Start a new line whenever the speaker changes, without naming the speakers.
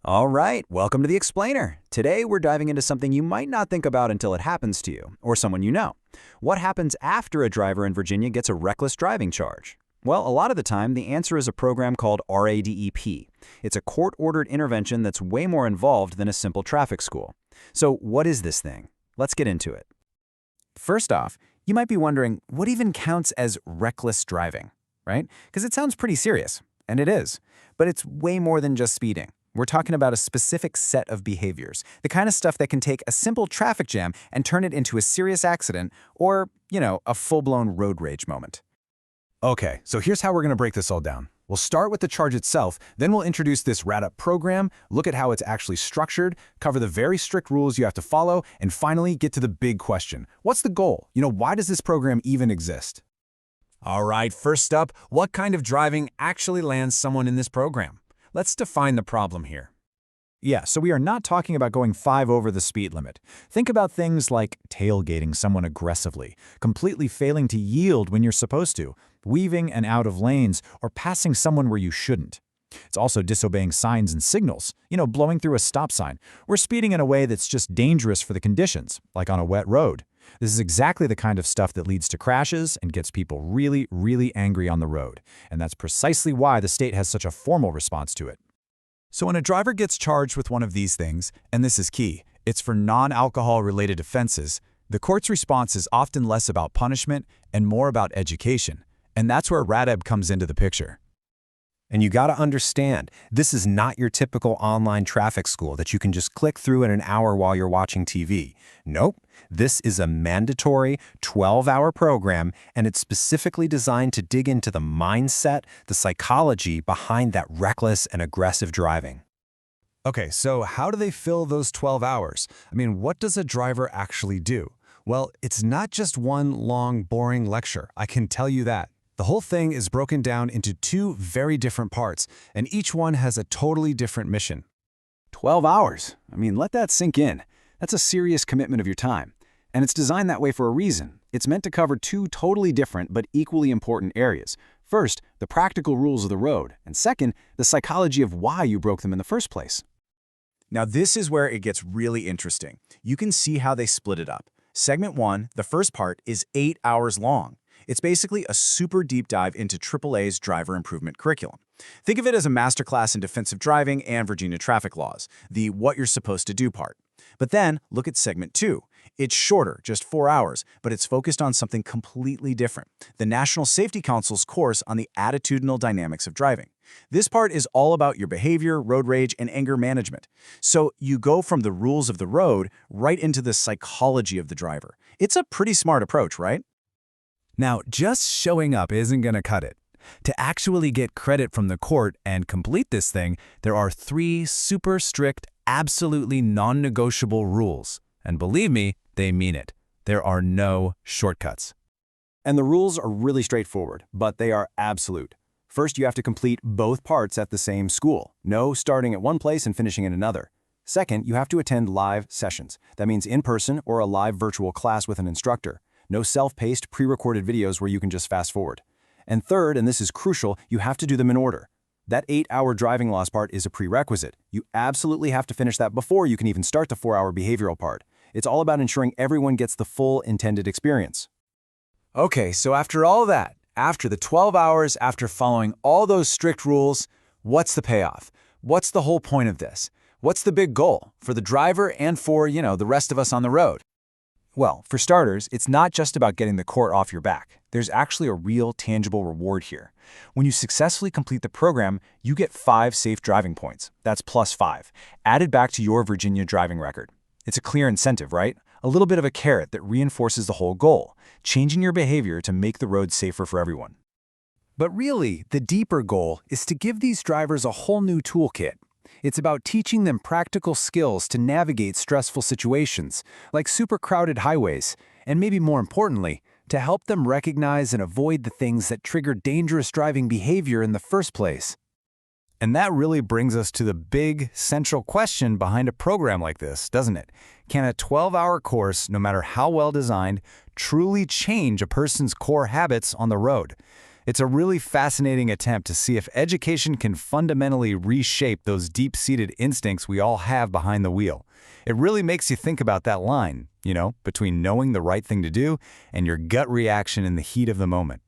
All right, welcome to the Explainer. Today we're diving into something you might not think about until it happens to you, or someone you know. What happens after a driver in Virginia gets a reckless driving charge? Well, a lot of the time, the answer is a program called RADEP. It's a court-ordered intervention that's way more involved than a simple traffic school. So what is this thing? Let's get into it.
First off, you might be wondering what even counts as reckless driving, right? Because it sounds pretty serious, and it is. But it's way more than just speeding. We're talking about a specific set of behaviors, the kind of stuff that can take a simple traffic jam and turn it into a serious accident or, a full-blown road rage moment.
Okay, so here's how we're going to break this all down. We'll start with the charge itself, then we'll introduce this RADEP program, look at how it's actually structured, cover the very strict rules you have to follow, and finally get to the big question. What's the goal? Why does this program even exist?
All right, first up, what kind of driving actually lands someone in this program? Let's define the problem here.
Yeah, so we are not talking about going 5 over the speed limit. Think about things like tailgating someone aggressively, completely failing to yield when you're supposed to, weaving and out of lanes, or passing someone where you shouldn't. It's also disobeying signs and signals, blowing through a stop sign, or speeding in a way that's just dangerous for the conditions, like on a wet road. This is exactly the kind of stuff that leads to crashes and gets people really, really angry on the road. And that's precisely why the state has such a formal response to it.
So when a driver gets charged with one of these things, and this is key, it's for non-alcohol-related offenses, the court's response is often less about punishment and more about education. And that's where RADEP comes into the picture.
And you got to understand, this is not your typical online traffic school that you can just click through in an hour while you're watching TV. Nope, this is a mandatory 12-hour program, and it's specifically designed to dig into the mindset, the psychology behind that reckless and aggressive driving.
Okay, so how do they fill those 12 hours? What does a driver actually do? Well, it's not just one long, boring lecture, I can tell you that. The whole thing is broken down into 2 very different parts, and each one has a totally different mission.
12 hours. Let that sink in. That's a serious commitment of your time. And it's designed that way for a reason. It's meant to cover 2 totally different but equally important areas. First, the practical rules of the road, and second, the psychology of why you broke them in the first place.
Now this is where it gets really interesting. You can see how they split it up. Segment 1, the first part, is 8 hours long. It's basically a super deep dive into AAA's driver improvement curriculum. Think of it as a masterclass in defensive driving and Virginia traffic laws, the what you're supposed to do part. But then look at segment 2. It's shorter, just 4 hours, but it's focused on something completely different, the National Safety Council's course on the attitudinal dynamics of driving. This part is all about your behavior, road rage, and anger management. So you go from the rules of the road right into the psychology of the driver. It's a pretty smart approach, right?
Now, just showing up isn't going to cut it. To actually get credit from the court and complete this thing, there are 3 super strict, absolutely non-negotiable rules. And believe me, they mean it. There are no shortcuts.
And the rules are really straightforward, but they are absolute. First, you have to complete both parts at the same school. No starting at one place and finishing in another. Second, you have to attend live sessions. That means in person or a live virtual class with an instructor. No self-paced, pre-recorded videos where you can just fast forward. And third, and this is crucial, you have to do them in order. That 8-hour driving laws part is a prerequisite. You absolutely have to finish that before you can even start the 4-hour behavioral part. It's all about ensuring everyone gets the full intended experience.
Okay, so after all that, after the 12 hours, after following all those strict rules, what's the payoff? What's the whole point of this? What's the big goal for the driver and for, the rest of us on the road?
Well, for starters, it's not just about getting the court off your back. There's actually a real, tangible reward here. When you successfully complete the program, you get 5 safe driving points. That's plus 5, added back to your Virginia driving record. It's a clear incentive, right? A little bit of a carrot that reinforces the whole goal, changing your behavior to make the road safer for everyone.
But really, the deeper goal is to give these drivers a whole new toolkit. It's about teaching them practical skills to navigate stressful situations, like super crowded highways, and maybe more importantly, to help them recognize and avoid the things that trigger dangerous driving behavior in the first place. And that really brings us to the big, central question behind a program like this, doesn't it? Can a 12-hour course, no matter how well designed, truly change a person's core habits on the road? It's a really fascinating attempt to see if education can fundamentally reshape those deep-seated instincts we all have behind the wheel. It really makes you think about that line, between knowing the right thing to do and your gut reaction in the heat of the moment.